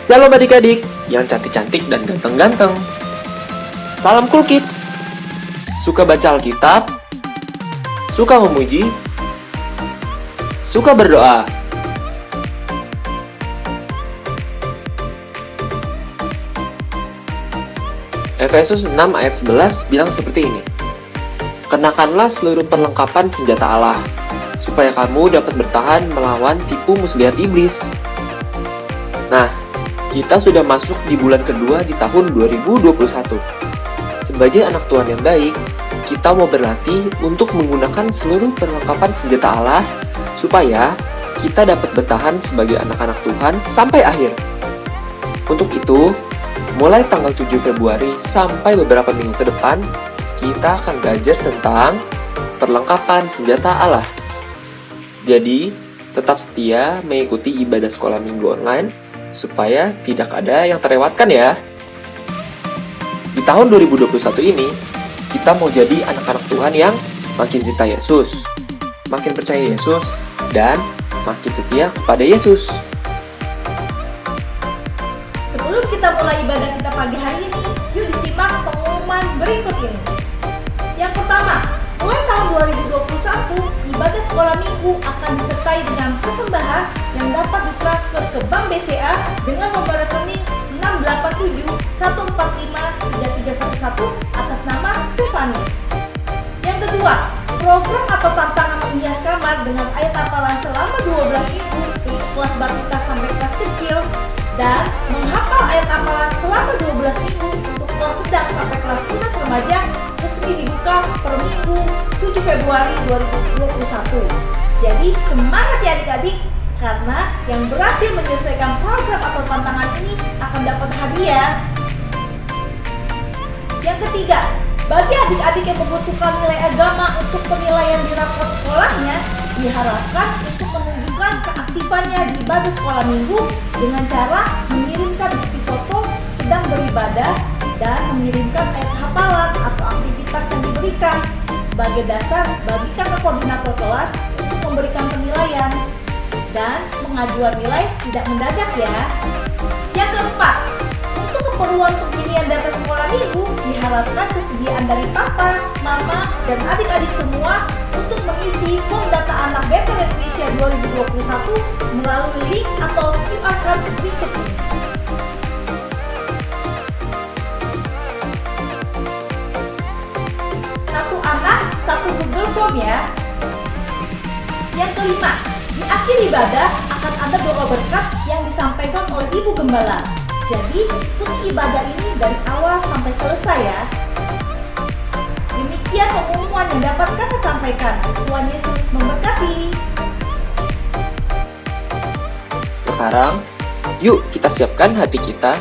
Shalom adik-adik yang cantik-cantik dan ganteng-ganteng. Salam Cool Kids. Suka baca Alkitab? Suka memuji? Suka berdoa? Efesus 6 ayat 11 bilang seperti ini. Kenakanlah seluruh perlengkapan senjata Allah, supaya kamu dapat bertahan melawan tipu muslihat iblis. Nah, kita sudah masuk di bulan kedua di tahun 2021. Sebagai anak Tuhan yang baik, kita mau berlatih untuk menggunakan seluruh perlengkapan senjata Allah supaya kita dapat bertahan sebagai anak-anak Tuhan sampai akhir. Untuk itu, mulai tanggal 7 Februari sampai beberapa minggu ke depan, kita akan belajar tentang perlengkapan senjata Allah. Jadi, tetap setia mengikuti ibadah sekolah minggu online supaya tidak ada yang terlewatkan ya. Di tahun 2021 ini, kita mau jadi anak-anak Tuhan yang makin cinta Yesus, makin percaya Yesus, dan makin setia kepada Yesus. Sebelum kita mulai ibadah kita pagi hari ini, yuk disimak pengumuman berikut ini. Yang pertama, mulai tahun 2021, ibadah sekolah minggu akan disertai dengan persembahan yang dapat ditransfer ke Bank BCA dengan nomor rekening 687-145-3311 atas nama Stefani. Yang kedua, program atau tantangan menghias kamar dengan ayat hafalan selama 12 minggu untuk kelas balita sampai kelas kecil dan menghafal ayat hafalan selama 12 minggu untuk kelas sedang sampai kelas tunas remaja resmi dibuka per minggu 7 Februari 2021. Jadi semangat ya adik-adik, karena yang berhasil menyelesaikan program atau tantangan ini akan dapat hadiah. Yang ketiga, bagi adik-adik yang membutuhkan nilai agama untuk penilaian di raport sekolahnya, diharapkan untuk menunjukkan keaktifannya di ibadah sekolah minggu dengan cara mengirimkan bukti foto sedang beribadah dan mengirimkan ayat hafalan atau aktivitas yang diberikan sebagai dasar bagi kakak koordinator kelas untuk memberikan penilaian dan pengajuan nilai tidak mendadak ya. Yang keempat, untuk keperluan pengisian data sekolah minggu diharapkan kesediaan dari papa, mama, dan adik-adik semua untuk mengisi form data anak Betel Indonesia 2021 melalui link atau QR code berikut ini. Satu anak, satu Google Form ya. Yang kelima, di akhir ibadah akan ada doa berkat yang disampaikan oleh Ibu Gembala. Jadi, ikuti ibadah ini dari awal sampai selesai ya. Demikian pengumuman yang dapat kakak sampaikan. Tuhan Yesus memberkati. Sekarang, yuk kita siapkan hati kita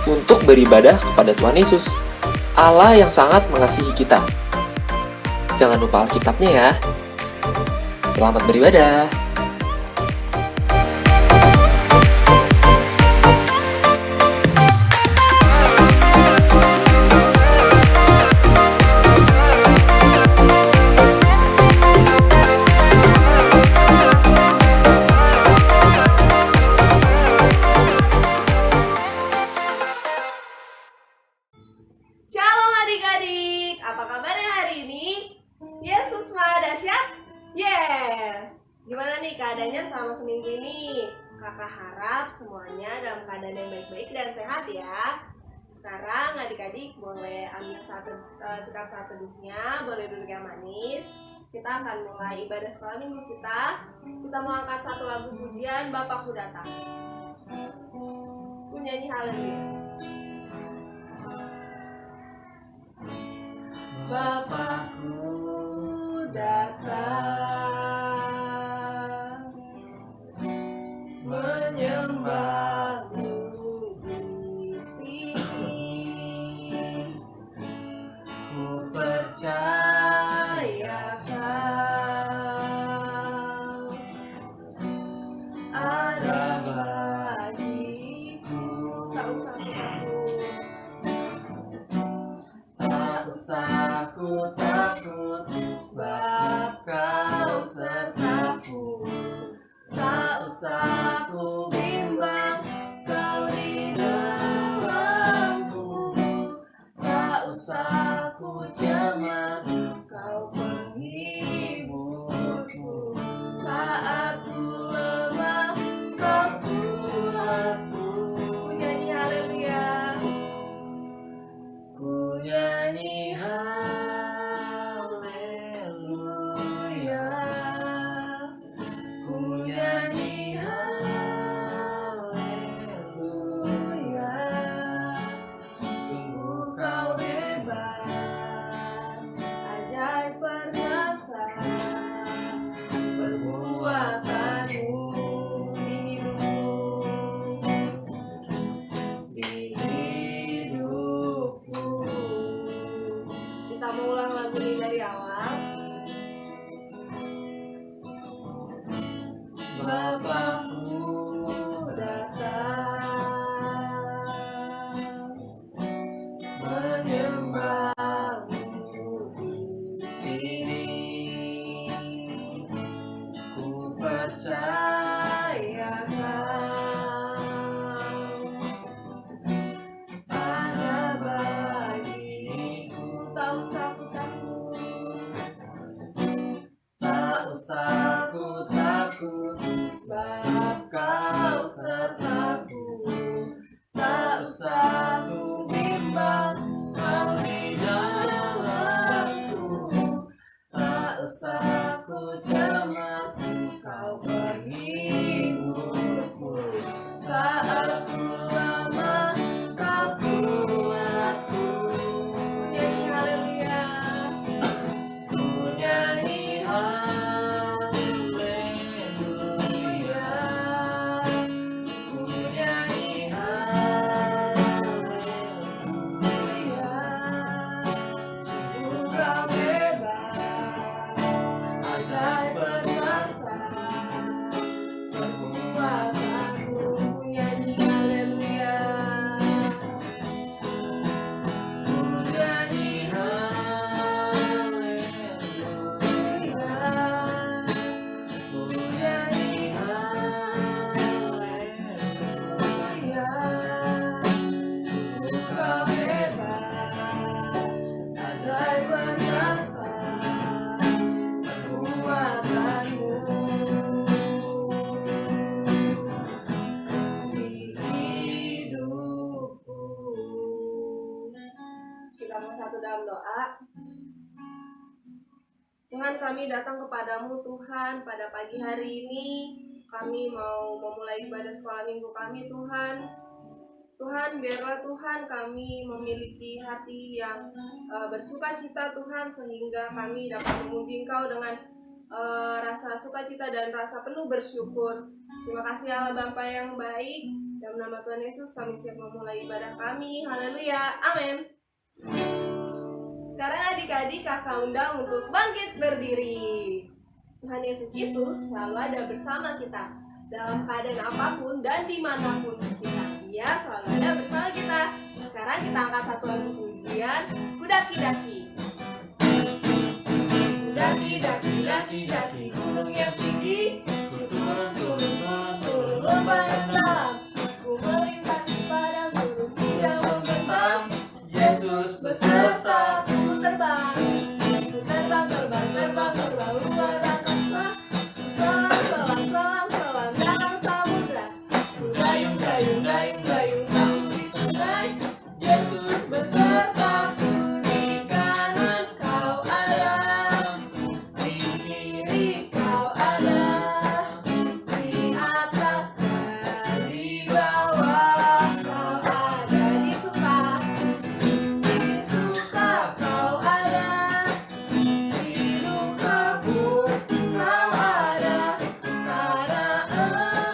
untuk beribadah kepada Tuhan Yesus, Allah yang sangat mengasihi kita. Jangan lupa Alkitabnya ya. Selamat beribadah. Shalom adik-adik, apa kabarnya hari ini? Yesus Maha Dahsyat? Yes! Gimana nih keadaannya selama seminggu ini? Kakak harap semuanya dalam keadaan yang baik-baik dan sehat ya. Sekarang adik-adik boleh ambil sikap saat teduhnya, boleh duduk yang manis. Kita akan mulai ibadah sekolah minggu kita. Kita mau angkat satu lagu pujian Bapakku Datang. Ku nyanyi haleluya. Bapakku datang menyembahmu di sini. Ku percaya kau ada bagiku. Tak usah takut. Tak usah ku takut, sebab kau sertaku. Tak usah ku bimbang, kau di Bapakku datang menyembahmu di sini. Ku percaya Kau ada bagiku. Tak usah ku takut, tak usah ku takut, sebab Kau sertaku. Tak usah ku bimbang, Kau di dalamku. Tak usah ku cemas, Kau penghiburku. Saat ku lemah, Kau kuatku. Ku nyanyi haleluya, ku nyanyi haleluya, ku nyanyi haleluya. Sungguh Kau hebat, ajaib perkasa, kekuatanmu. Ku nyanyi haleluya, ku nyanyi haleluya, ku nyanyi haleluya. Sungguh Kau hebat, ajaib perkasa, kekuatanmu di hidupku. Kita bersatu dalam doa. Tuhan, kami datang kepadamu Tuhan pada pagi hari ini. Kami mau memulai ibadah sekolah minggu kami Tuhan. Tuhan, biarlah Tuhan kami memiliki hati yang bersuka cita Tuhan, sehingga kami dapat memuji Engkau dengan rasa sukacita dan rasa penuh bersyukur. Terima kasih Allah Bapa yang baik. Dalam nama Tuhan Yesus kami siap memulai ibadah kami. Haleluya, amin. Sekarang adik-adik kakak undang untuk bangkit berdiri. Tuhan Yesus itu selalu ada bersama kita dalam keadaan apapun dan dimanapun kita. Dia selalu ada bersama kita. Sekarang kita angkat satu lagu pujian, Kudaki-daki. Kudaki-daki, daki-daki gunung yang tinggi, ku turun lembah yang dalam, ku melintasi padang gurun tidak membentang. Yesus beserta ku terbang, ku terbang luar angkasa, selang dalam samudra, ku dayung aku di sungai. Yesus beserta ku, di kanan Kau ada, di kiri Kau ada, di atas dan di bawah Kau ada. Di suka Kau ada, di duka pun Kau ada, karena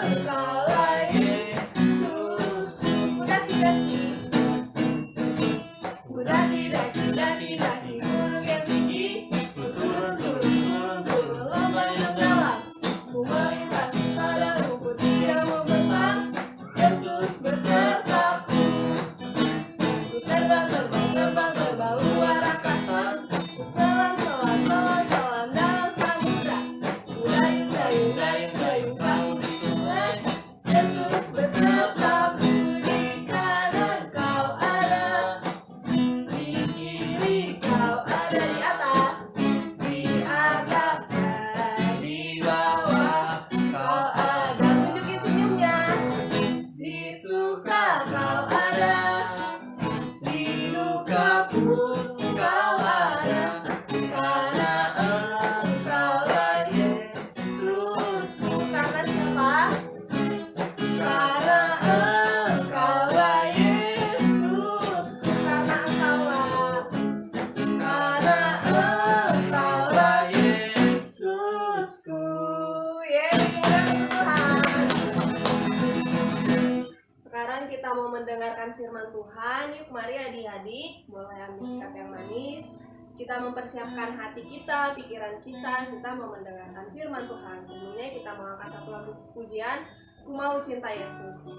Engkaulah Yesus. Kudaki-daki gunung yang tinggi, ku turun lembah yang dalam, ku melintasi padang rumput tidak membentang. Yesus besertaku, ku terbang luar angkasa, ku selam dalam samudra, ku dayung aku di sungai. Yesus besertaku, di kanan Kau ada, di kiri Kau ada, di atas dan di bawah Kau ada. Tunjukin senyumnya. Di suka Kau ada, di duka pun Kau ada, karena Engkaulah Yesusku. Karena siapa? Karena Engkaulah Yesusku. Karena Engkaulah Yesusku. Yesus Tuhan. Sekarang kita mau mendengarkan firman Tuhan. Yuk mari adik-adik, boleh ambil sikap yang manis kita mempersiapkan hati kita, pikiran kita mau mendengarkan firman Tuhan. Sebelumnya kita mengangkat satu lagu pujian, Ku Mau Cinta Yesus.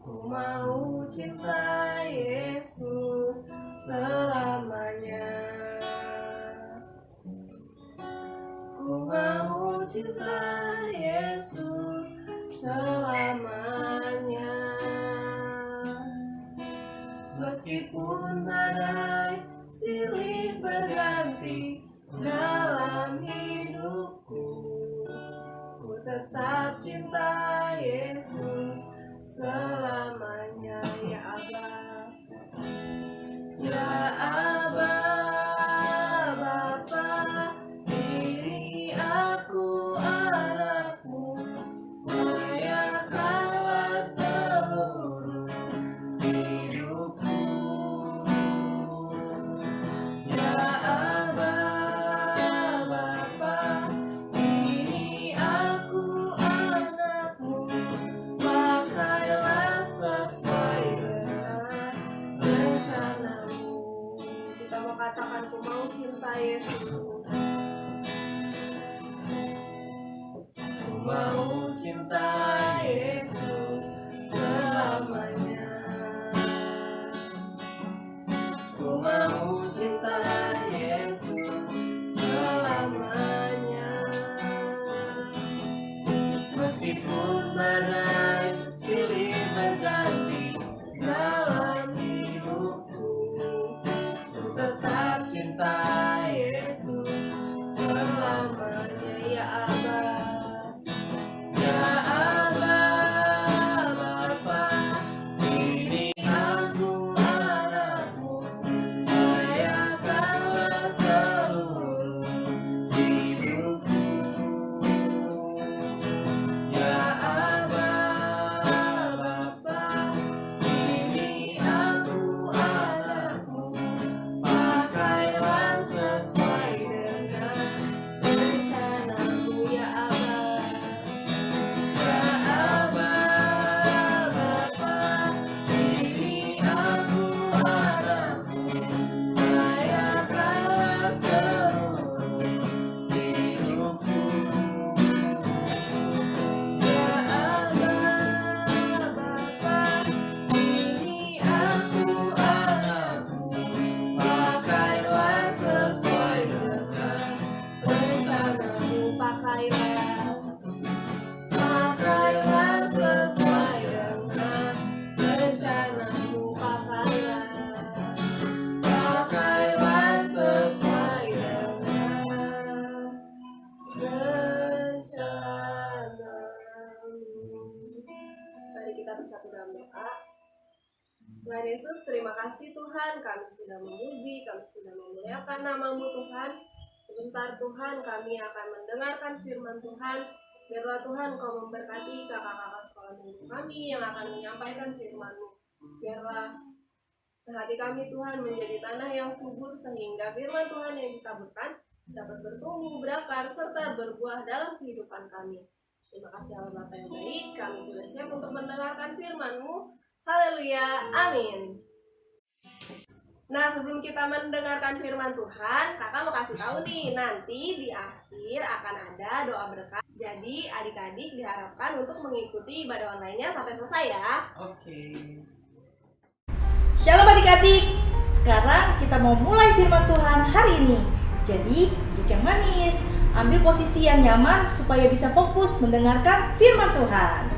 Ku mau cinta Yesus selamanya. Ku mau cinta Yesus selamanya. Meskipun badai silih berganti dalam hidupku, ku tetap cinta Yesus selamanya. Ya Aba, ya Aba, Bapa, diri aku anakmu, layakanlah seluruh hidupku. Ya Aba, Bapa, diri aku anakmu, pakailah sesuai dengan rencanamu. Kita mau katakan, ku mau cinta Yesus. Ku mau cinta Yesus selamanya. Ku mau cinta Yesus selamanya. Meskipun badai silih berganti dalam hidupku, ku tetap cinta Yesus selamanya. Ya Aba, ya Aba, Bapa, diri aku anakmu, layakanlah seluruh hidupku. Ya Aba, Bapa, diri aku anakmu, pakailah sesuai dengan rencanamu. Ya Aba, ya Aba, Bapa, diri aku anakmu, layakanlah seluruh hidupku. Ya Aba, Bapa, diri aku anakmu, pakailah sesuai dengan rencanamu. Pakailah sesuai dengan rencanamu. Pakailah sesuai dengan rencanamu. Mari kita bersatu dalam doa. Tuhan Yesus, terima kasih Tuhan, kami sudah memuji, kami sudah memuliakan nama-Mu Tuhan. Sebentar Tuhan, kami akan mendengarkan firman Tuhan. Biarlah Tuhan Kau memberkati kakak-kakak sekolah minggu kami yang akan menyampaikan firman-Mu. Biarlah hati kami Tuhan menjadi tanah yang subur, sehingga firman Tuhan yang ditaburkan dapat bertumbuh, berakar, serta berbuah dalam kehidupan kami. Terima kasih Allah Bapa yang baik, kami sudah siap untuk mendengarkan firman-Mu. Haleluya, amin. Nah, sebelum kita mendengarkan firman Tuhan, kakak mau kasih tahu nih, nanti di akhir akan ada doa berkat. Jadi adik-adik diharapkan untuk mengikuti ibadah online-nya sampai selesai ya. Oke. Shalom adik-adik, sekarang kita mau mulai firman Tuhan hari ini. Jadi duduk yang manis, ambil posisi yang nyaman supaya bisa fokus mendengarkan firman Tuhan.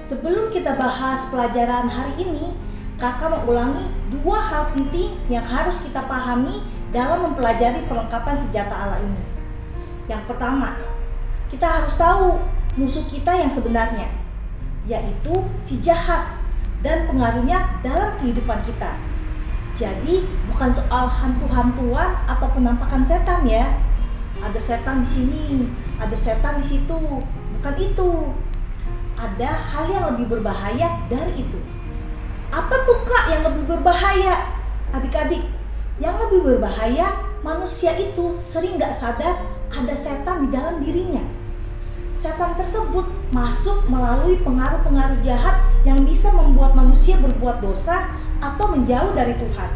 Sebelum kita bahas pelajaran hari ini, kakak mau ulangi 2 hal penting yang harus kita pahami dalam mempelajari perlengkapan senjata Allah ini. Yang pertama, kita harus tahu musuh kita yang sebenarnya, yaitu si jahat dan pengaruhnya dalam kehidupan kita. Jadi bukan soal hantu-hantuan atau penampakan setan ya. Ada setan di sini, ada setan di situ. Bukan itu. Ada hal yang lebih berbahaya dari itu. Apa tuh Kak yang lebih berbahaya? Adik-adik, yang lebih berbahaya, manusia itu sering gak sadar ada setan di dalam dirinya. setan tersebut masuk melalui pengaruh-pengaruh jahat yang bisa membuat manusia berbuat dosa atau menjauh dari Tuhan.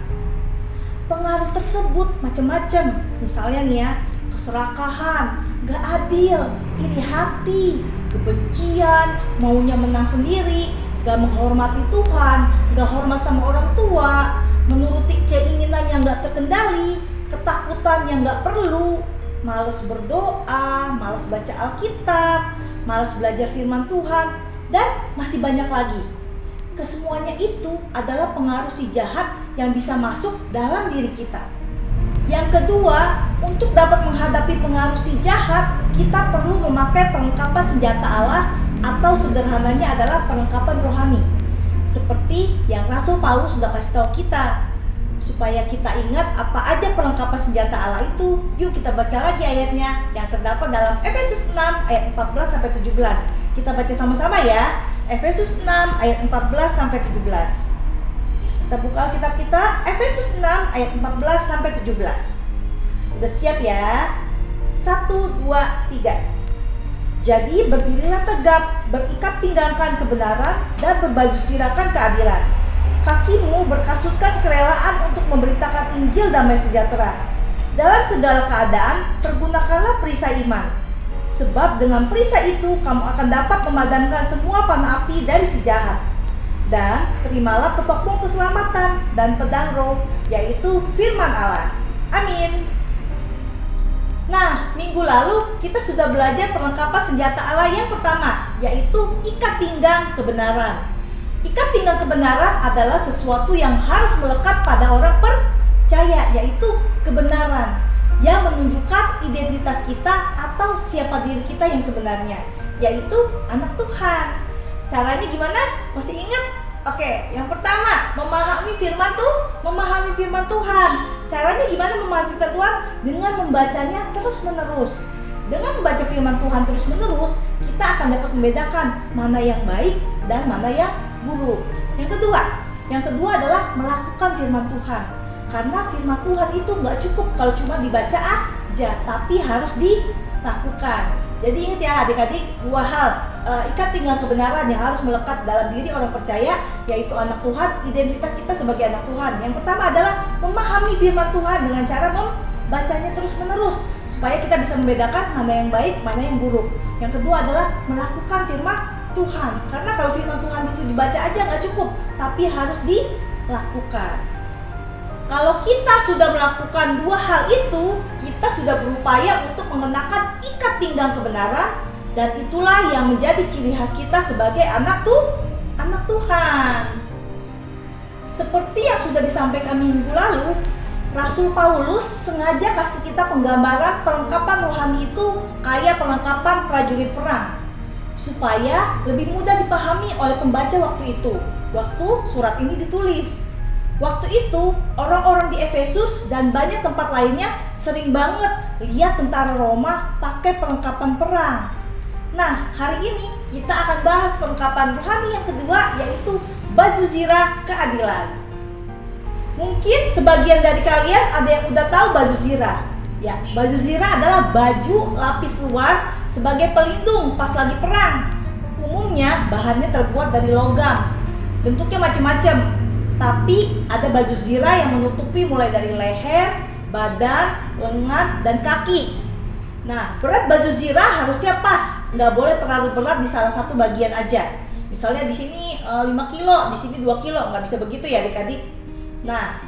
Pengaruh tersebut macam-macam, misalnya nih ya, keserakahan, gak adil, iri hati, kebencian, maunya menang sendiri, gak menghormati Tuhan, gak hormat sama orang tua, menuruti keinginan yang gak terkendali, ketakutan yang gak perlu, malas berdoa, malas baca Alkitab, malas belajar firman Tuhan, dan masih banyak lagi. Kesemuanya itu adalah pengaruh si jahat yang bisa masuk dalam diri kita. Yang kedua, untuk dapat menghadapi pengaruh si jahat, kita perlu memakai perlengkapan senjata Allah atau sederhananya adalah perlengkapan rohani. Seperti yang Rasul Paulus sudah kasih tahu kita. Supaya kita ingat apa aja perlengkapan senjata Allah itu, yuk kita baca lagi ayatnya yang terdapat dalam Efesus 6 ayat 14 sampai 17. Kita baca sama-sama ya. Efesus 6 ayat 14 sampai 17. Kita buka Alkitab kita, Efesus 6 ayat 14 sampai 17. Udah siap ya? 1, 2, 3. Jadi berdirilah tegap, berikat pinggangkan kebenaran dan berbaju sirahkan keadilan. Kakimu berkasutkan kerelaan untuk memberitakan Injil damai sejahtera. Dalam segala keadaan, pergunakanlah perisai iman. Sebab dengan perisai itu kamu akan dapat memadamkan semua panah api dari si jahat. Dan terimalah ketopong keselamatan dan pedang roh, yaitu firman Allah. Amin. Nah, minggu lalu kita sudah belajar perlengkapan senjata Allah yang pertama, yaitu ikat pinggang kebenaran. Ikat pinggang kebenaran adalah sesuatu yang harus melekat pada orang percaya, yaitu kebenaran yang menunjukkan identitas kita atau siapa diri kita yang sebenarnya, yaitu anak Tuhan. Caranya gimana? Masih ingat? Oke, yang pertama, memahami firman Tuhan. Caranya gimana memahami firman Tuhan? Dengan membacanya terus-menerus. Dengan membaca firman Tuhan terus-menerus, kita akan dapat membedakan mana yang baik dan mana yang buruk. Yang kedua adalah melakukan firman Tuhan. Karena firman Tuhan itu nggak cukup kalau cuma dibaca aja, tapi harus dilakukan. Jadi ingat ya adik-adik, dua hal, ikat pinggang kebenaran yang harus melekat dalam diri orang percaya, yaitu anak Tuhan, identitas kita sebagai anak Tuhan. Yang pertama adalah memahami firman Tuhan dengan cara membacanya terus-menerus, supaya kita bisa membedakan mana yang baik, mana yang buruk. Yang kedua adalah melakukan firman Tuhan, karena kalau firman Tuhan itu dibaca aja nggak cukup, tapi harus dilakukan. Kalau kita sudah melakukan dua hal itu, kita sudah berupaya untuk mengenakan ikat pinggang kebenaran, dan itulah yang menjadi ciri khas kita sebagai anak Tuhan. Seperti yang sudah disampaikan minggu lalu, Rasul Paulus sengaja kasih kita penggambaran perlengkapan rohani itu kayak perlengkapan prajurit perang, supaya lebih mudah dipahami oleh pembaca waktu itu, waktu surat ini ditulis. Waktu itu, orang-orang di Efesus dan banyak tempat lainnya sering banget lihat tentara Roma pakai perlengkapan perang. Nah, hari ini kita akan bahas perlengkapan rohani yang kedua, yaitu baju zirah keadilan. Mungkin sebagian dari kalian ada yang udah tahu baju zirah. Ya, baju zirah adalah baju lapis luar sebagai pelindung pas lagi perang. Umumnya bahannya terbuat dari logam. Bentuknya macam-macam. Tapi ada baju zirah yang menutupi mulai dari leher, badan, lengan, dan kaki. Nah, berat baju zirah harusnya pas, nggak boleh terlalu berat di salah satu bagian aja. Misalnya di sini 5 kilo, di sini 2 kilo, nggak bisa begitu ya adik-adik. Nah,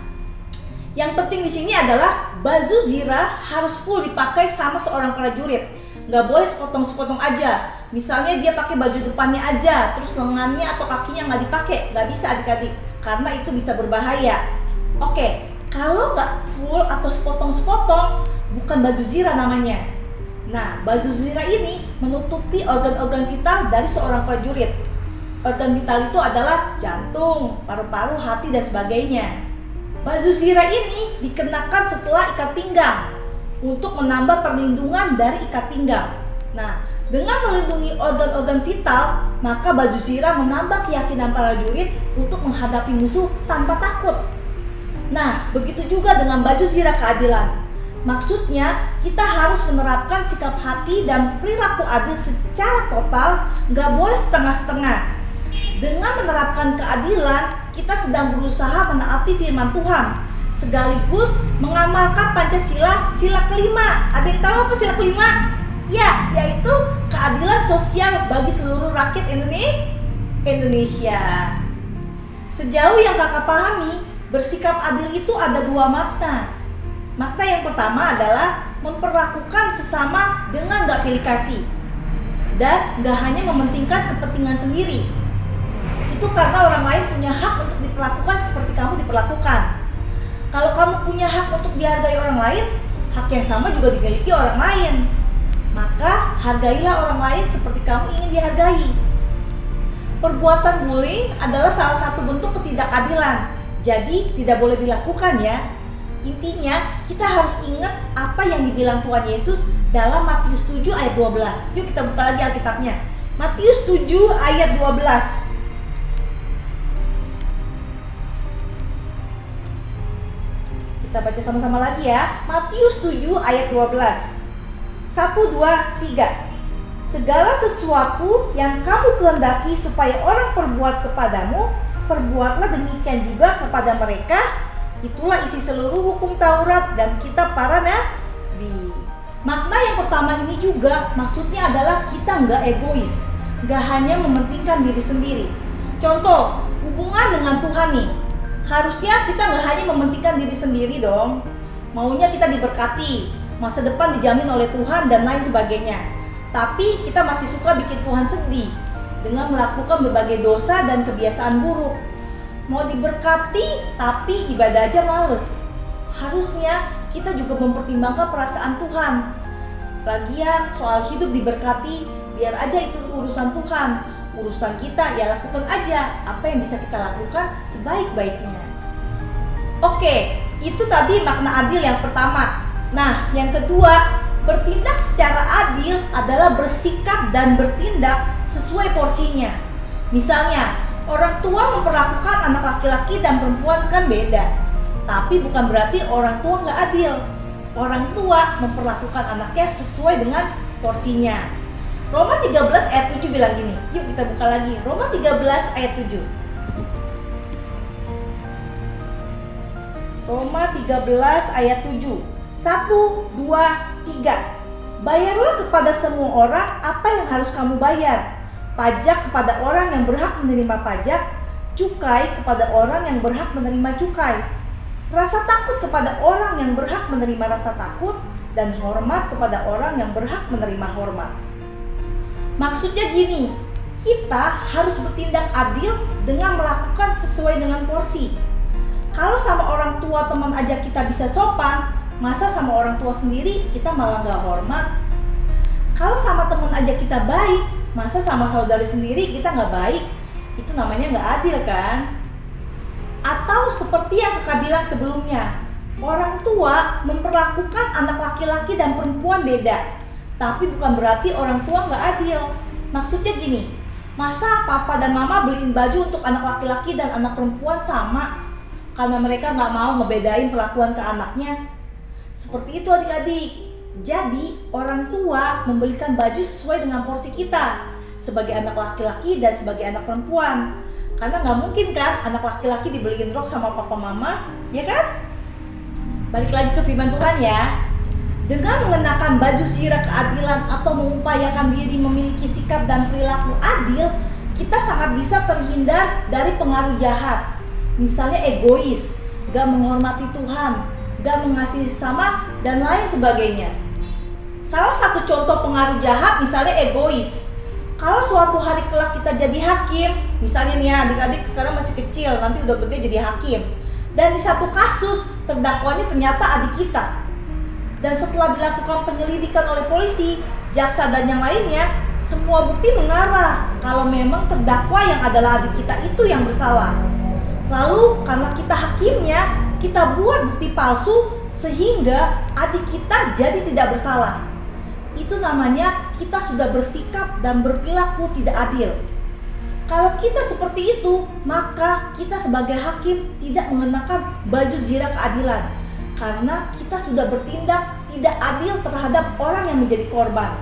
yang penting di sini adalah baju zirah harus full dipakai sama seorang prajurit. Nggak boleh sepotong-sepotong aja. Misalnya dia pakai baju depannya aja, terus lengannya atau kakinya nggak dipakai, nggak bisa adik-adik. Karena itu bisa berbahaya. Oke, kalau nggak full atau sepotong-sepotong, bukan baju zirah namanya. Nah, baju zirah ini menutupi organ-organ vital dari seorang prajurit. Organ vital itu adalah jantung, paru-paru, hati, dan sebagainya. Baju zirah ini dikenakan setelah ikat pinggang untuk menambah perlindungan dari ikat pinggang. Nah, dengan melindungi organ-organ vital, maka baju zirah menambah keyakinan prajurit untuk menghadapi musuh tanpa takut. Nah, begitu juga dengan baju zirah keadilan. Maksudnya, kita harus menerapkan sikap hati dan perilaku adil secara total, nggak boleh setengah-setengah. Dengan menerapkan keadilan, kita sedang berusaha menaati firman Tuhan, sekaligus mengamalkan Pancasila, sila kelima. Ada yang tahu apa sila kelima? Ya, yaitu keadilan sosial bagi seluruh rakyat Indonesia. Sejauh yang kakak pahami, bersikap adil itu ada dua makna. Makna yang pertama adalah memperlakukan sesama dengan gak pilih kasih dan gak hanya mementingkan kepentingan sendiri. Itu karena orang lain punya hak untuk diperlakukan seperti kamu diperlakukan. Kalau kamu punya hak untuk dihargai orang lain, hak yang sama juga dimiliki orang lain. Maka hargailah orang lain seperti kamu ingin dihargai. Perbuatan bullying adalah salah satu bentuk ketidakadilan. Jadi tidak boleh dilakukan ya. Intinya kita harus ingat apa yang dibilang Tuhan Yesus dalam Matius 7 ayat 12. Yuk kita buka lagi Alkitabnya. Matius 7 ayat 12. Kita baca sama-sama lagi ya. Matius 7 ayat 12. 1, 2, 3. Segala sesuatu yang kamu kehendaki supaya orang perbuat kepadamu, perbuatlah demikian juga kepada mereka. Itulah isi seluruh hukum Taurat dan kitab para nabi. Makna yang pertama ini juga maksudnya adalah kita nggak egois, nggak hanya mementingkan diri sendiri. Contoh, hubungan dengan Tuhan nih. Harusnya kita nggak hanya mementingkan diri sendiri dong. Maunya kita diberkati, masa depan dijamin oleh Tuhan dan lain sebagainya. Tapi kita masih suka bikin Tuhan sedih dengan melakukan berbagai dosa dan kebiasaan buruk. Mau diberkati tapi ibadah aja males. Harusnya kita juga mempertimbangkan perasaan Tuhan. Lagian soal hidup diberkati, biar aja itu urusan Tuhan. Urusan kita ya lakukan aja apa yang bisa kita lakukan sebaik-baiknya. Oke, itu tadi makna adil yang pertama. Nah, yang kedua, bertindak secara adil adalah bersikap dan bertindak sesuai porsinya. Misalnya, orang tua memperlakukan anak laki-laki dan perempuan kan beda. Tapi bukan berarti orang tua nggak adil. Orang tua memperlakukan anaknya sesuai dengan porsinya. Roma 13 ayat 7 bilang gini. Yuk kita buka lagi. Roma 13 ayat 7. Roma 13 ayat 7. 1, 2, 3. Bayarlah kepada semua orang apa yang harus kamu bayar. Pajak kepada orang yang berhak menerima pajak, cukai kepada orang yang berhak menerima cukai. Rasa takut kepada orang yang berhak menerima rasa takut, dan hormat kepada orang yang berhak menerima hormat. Maksudnya gini, kita harus bertindak adil dengan melakukan sesuai dengan porsi. Kalau sama orang tua teman aja kita bisa sopan, masa sama orang tua sendiri kita malah gak hormat? Kalau sama teman aja kita baik, masa sama saudari sendiri kita gak baik? Itu namanya gak adil kan? Atau seperti yang kakak bilang sebelumnya, orang tua memperlakukan anak laki-laki dan perempuan beda. Tapi bukan berarti orang tua gak adil. Maksudnya gini, masa papa dan mama beliin baju untuk anak laki-laki dan anak perempuan sama? Karena mereka gak mau ngebedain perlakuan ke anaknya. Seperti itu adik-adik. Jadi orang tua membelikan baju sesuai dengan porsi kita sebagai anak laki-laki dan sebagai anak perempuan. Karena gak mungkin kan anak laki-laki dibeliin rok sama papa mama, ya kan? Balik lagi ke firman Tuhan ya. Dengan mengenakan baju zirah keadilan atau mengupayakan diri memiliki sikap dan perilaku adil, kita sangat bisa terhindar dari pengaruh jahat. Misalnya egois, gak menghormati Tuhan, gak mengasihi sesama, dan lain sebagainya. Salah satu contoh pengaruh jahat misalnya egois. Kalau suatu hari kelak kita jadi hakim, misalnya nih ya, adik-adik sekarang masih kecil, nanti udah gede jadi hakim. Dan di satu kasus, terdakwanya ternyata adik kita. Dan setelah dilakukan penyelidikan oleh polisi, jaksa dan yang lainnya, semua bukti mengarah kalau memang terdakwa yang adalah adik kita itu yang bersalah. Lalu karena kita hakimnya, kita buat bukti palsu sehingga adik kita jadi tidak bersalah. Itu namanya kita sudah bersikap dan berperilaku tidak adil. Kalau kita seperti itu, maka kita sebagai hakim tidak mengenakan baju zirah keadilan, karena kita sudah bertindak tidak adil terhadap orang yang menjadi korban.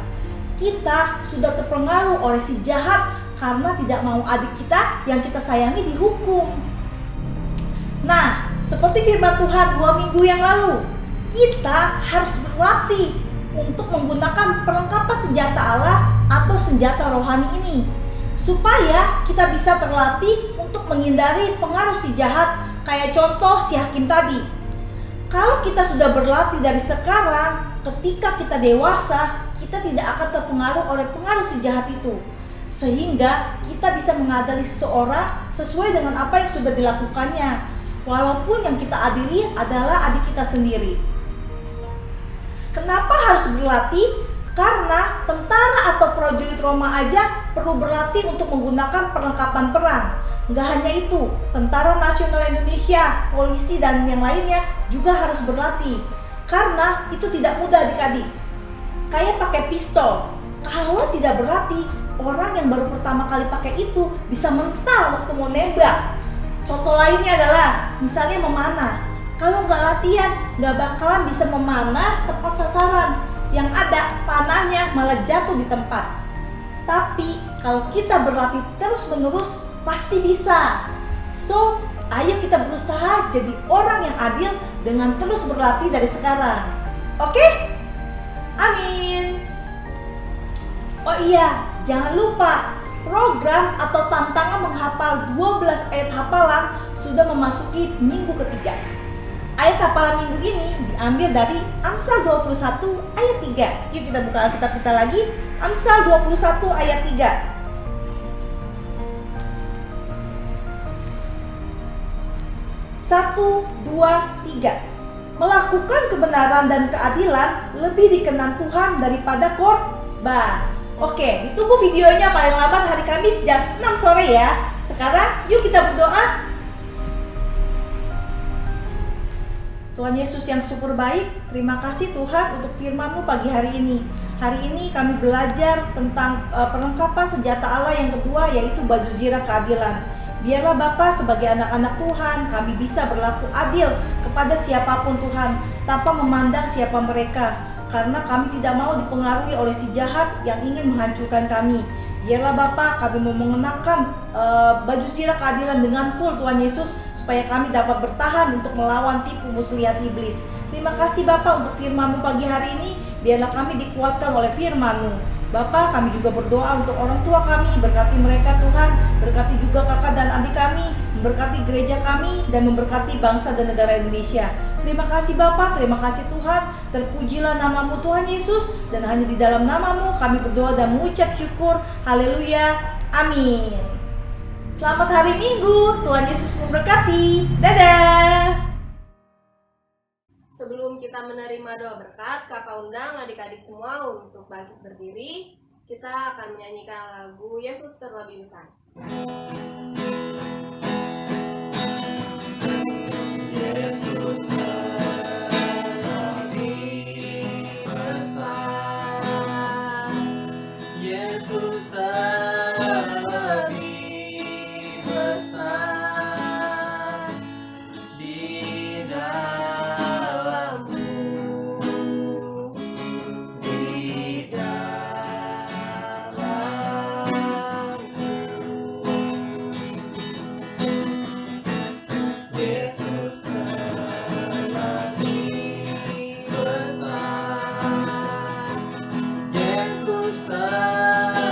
Kita sudah terpengaruh oleh si jahat karena tidak mau adik kita yang kita sayangi dihukum. Nah, seperti firman Tuhan 2 minggu yang lalu, kita harus berlatih untuk menggunakan perlengkapan senjata Allah atau senjata rohani ini, supaya kita bisa terlatih untuk menghindari pengaruh si jahat, kayak contoh si hakim tadi. Kalau kita sudah berlatih dari sekarang, ketika kita dewasa, kita tidak akan terpengaruh oleh pengaruh si jahat itu, sehingga kita bisa mengadili seseorang sesuai dengan apa yang sudah dilakukannya, walaupun yang kita adili adalah adik kita sendiri. Kenapa harus berlatih? Karena tentara atau prajurit Roma aja perlu berlatih untuk menggunakan perlengkapan perang. Nggak hanya itu, Tentara Nasional Indonesia, polisi, dan yang lainnya juga harus berlatih. Karena itu tidak mudah adik-adik. Kayak pakai pistol. Kalau tidak berlatih, orang yang baru pertama kali pakai itu bisa mental waktu mau nembak. Contoh lainnya adalah misalnya memanah. Kalau nggak latihan, nggak bakalan bisa memanah tepat sasaran. Yang ada panahnya malah jatuh di tempat. Tapi kalau kita berlatih terus-menerus, pasti bisa. So, ayo kita berusaha jadi orang yang adil dengan terus berlatih dari sekarang. Oke? Amin. Oh iya, jangan lupa program atau tantangan menghafal 12 ayat hafalan sudah memasuki minggu ketiga. Ayat hafalan minggu ini diambil dari Amsal 21 ayat 3. Yuk kita buka Alkitab kita lagi. Amsal 21 ayat 3. 1, 2, 3. Melakukan kebenaran dan keadilan lebih dikenan Tuhan daripada korban. Oke, ditunggu videonya paling lambat hari Kamis jam 6 sore ya. Sekarang yuk kita berdoa. Tuhan Yesus yang super baik, terima kasih Tuhan untuk firman-Mu pagi hari ini. Hari ini kami belajar tentang perlengkapan senjata Allah yang kedua, yaitu baju zirah keadilan. Biarlah Bapa sebagai anak-anak Tuhan, kami bisa berlaku adil kepada siapapun Tuhan, tanpa memandang siapa mereka. Karena kami tidak mau dipengaruhi oleh si jahat yang ingin menghancurkan kami. Biarlah Bapa, kami mau mengenakan baju zirah keadilan dengan full Tuhan Yesus, supaya kami dapat bertahan untuk melawan tipu muslihat iblis. Terima kasih Bapa untuk firman-Mu pagi hari ini. Biarlah kami dikuatkan oleh firman-Mu. Bapa, kami juga berdoa untuk orang tua kami, berkati mereka Tuhan, berkati juga kakak dan adik kami, memberkati gereja kami, dan memberkati bangsa dan negara Indonesia. Terima kasih Bapa, terima kasih Tuhan, terpujilah nama-Mu Tuhan Yesus, dan hanya di dalam nama-Mu kami berdoa dan mengucap syukur. Haleluya, amin. Selamat hari Minggu, Tuhan Yesus memberkati. Dadah. Sebelum kita menerima doa berkat, kakak undang adik-adik semua untuk bangkit berdiri. Kita akan menyanyikan lagu Yesus Terlebih Besar. Yesus terlebih besar, Yesus terlebih besar di dalamku, di dalamku. Yesus terlebih besar, Yesus terlebih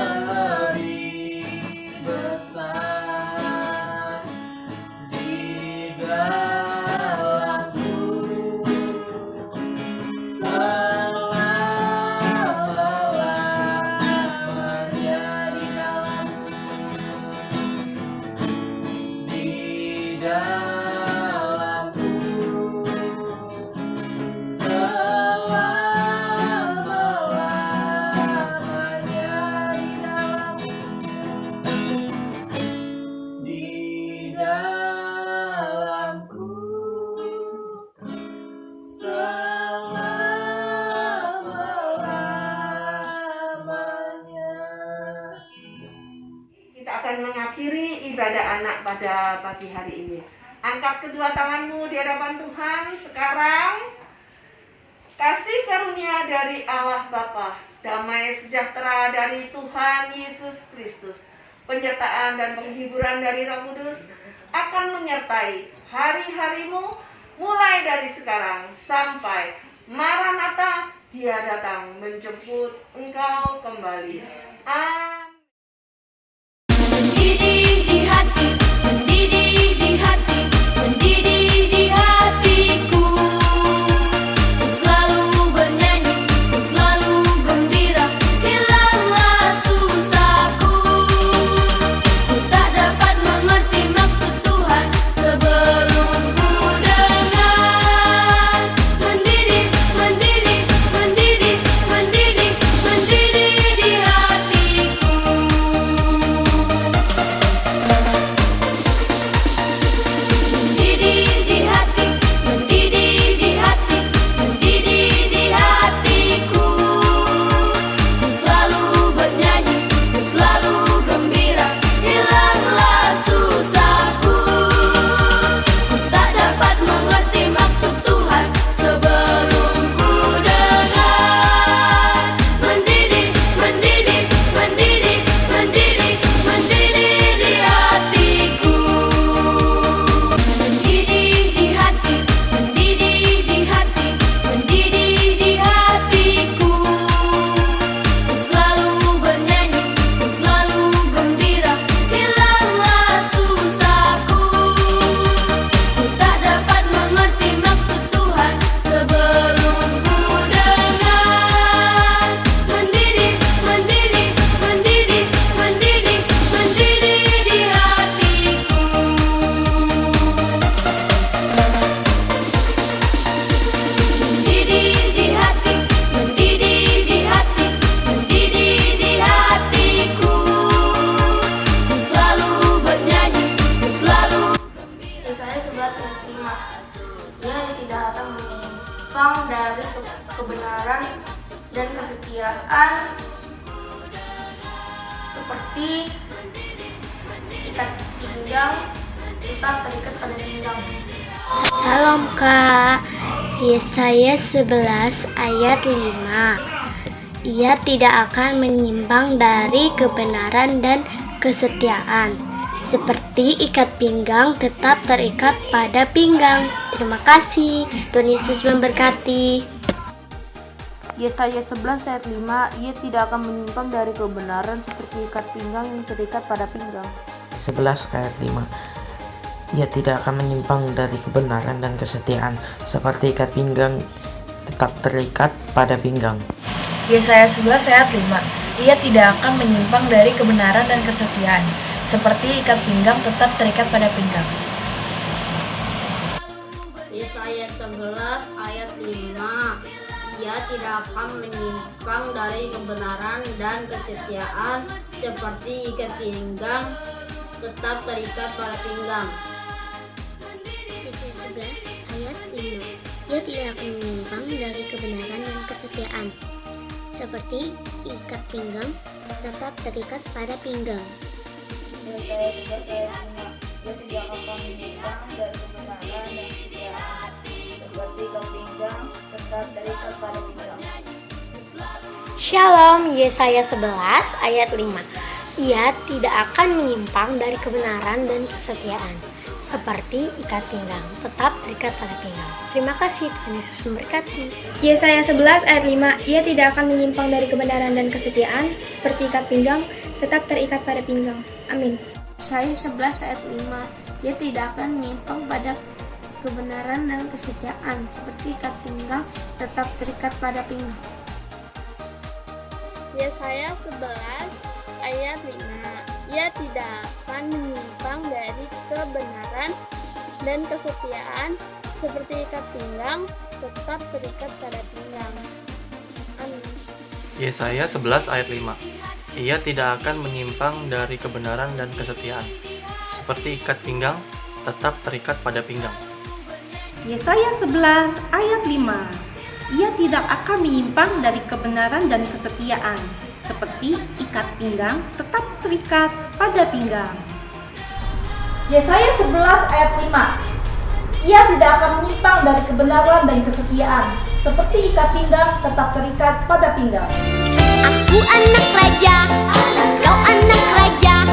besar di dalamku, selama-lamanya di dalamku, di dalamku, selama-lamanya di dalamku, selama-lamanya. Kita akan mengakhiri ibadah anak pada pagi hari ini. Angkat kedua tanganmu di hadapan Tuhan sekarang. kasih karunia dari Allah Bapa, damai sejahtera dari Tuhan Yesus Kristus, penyertaan dan penghiburan dari Roh Kudus akan menyertai hari-harimu mulai dari sekarang sampai Maranatha, Dia datang menjemput engkau kembali. Amin. Mendidih di hati, mendidih di hati, mendidih di hatiku. Ku selalu bernyanyi, ku selalu gembira, hilanglah susahku. Ku tak dapat mengerti maksud Tuhan sebelum ku dengar. Mendidih, mendidih, mendidih, mendidih, mendidih di hatiku. Mendidih di hati, mendidih di hati, mendidih di hatiku. Ku selalu bernyanyi, ku selalu gembira, hilanglah susahku. Ku tak dapat mengerti maksud Tuhan sebelum ku dengar. Mendidih, mendidih, mendidih, mendidih, mendidih di hatiku. Mendidih di hati, mendidih di hati, mendidih di hatiku. Ku selalu bernyanyi, ku selalu gembira, hilanglah susahku. Ku tak dapat mengerti maksud Tuhan sebelum ku dengar. Mendidih, mendidih, mendidih, mendidih, mendidih di hatiku. Mendidih di hati, mendidih di hati, mendidih di hatiku. Ku selalu bernyanyi, ku selalu gembira. Yesaya 11 ayat 5. Dia tidak akan menyimpang dari kebenaran dan kesetiaan seperti ikat pinggang tetap terikat pada pinggang. Salam Kak, Yesaya 11 ayat 5. Ia tidak akan menyimpang dari kebenaran dan kesetiaan, seperti ikat pinggang tetap terikat pada pinggang. Terima kasih, Tuhan Yesus memberkati. Yesaya 11 ayat 5, ia tidak akan menyimpang dari kebenaran seperti ikat pinggang yang terikat pada pinggang. 11 ayat 5. Ia tidak akan menyimpang dari kebenaran dan kesetiaan, seperti ikat pinggang tetap terikat pada pinggang. Yesaya 11 ayat 5. Ia tidak akan menyimpang dari kebenaran dan kesetiaan, seperti ikat pinggang tetap terikat pada pinggang. Yesaya 11 ayat 5. Ia tidak akan menyimpang dari kebenaran dan kesetiaan, seperti ikat pinggang tetap terikat pada pinggang. Yesaya 11 ayat 5. Ia tidak akan menyimpang dari kebenaran dan kesetiaan, seperti ikat pinggang tetap terikat pada pinggang. Yesaya 11 ayat 5. Ia tidak akan menyimpang dari kebenaran dan kesetiaan, seperti ikat pinggang tetap terikat pada pinggang. Shalom, Yesaya 11 ayat 5. Ia tidak akan menyimpang dari kebenaran dan kesetiaan, seperti ikat pinggang tetap terikat pada pinggang. Terima kasih, Tuhan Yesus memberkati. Yesaya 11 ayat 5. Ia tidak akan menyimpang dari kebenaran dan kesetiaan, seperti ikat pinggang tetap terikat pada pinggang. Amin. Yesaya 11 ayat 5. Ia tidak akan menyimpang pada kebenaran dan kesetiaan, seperti ikat pinggang tetap terikat pada pinggang. Yesaya 11 ayat 5. Ia tidak akan menyimpang dari kebenaran dan kesetiaan, seperti ikat pinggang tetap terikat pada pinggang. Amin. Yesaya 11 ayat 5. Ia tidak akan menyimpang dari kebenaran dan kesetiaan, seperti ikat pinggang tetap terikat pada pinggang. Yesaya 11 ayat 5. Ia tidak akan menyimpang dari kebenaran dan kesetiaan, seperti ikat pinggang tetap terikat pada pinggang. Yesaya 11 ayat 5. Ia tidak akan menyimpang dari kebenaran dan kesetiaan, seperti ikat pinggang tetap terikat pada pinggang. Aku anak raja, kau anak raja.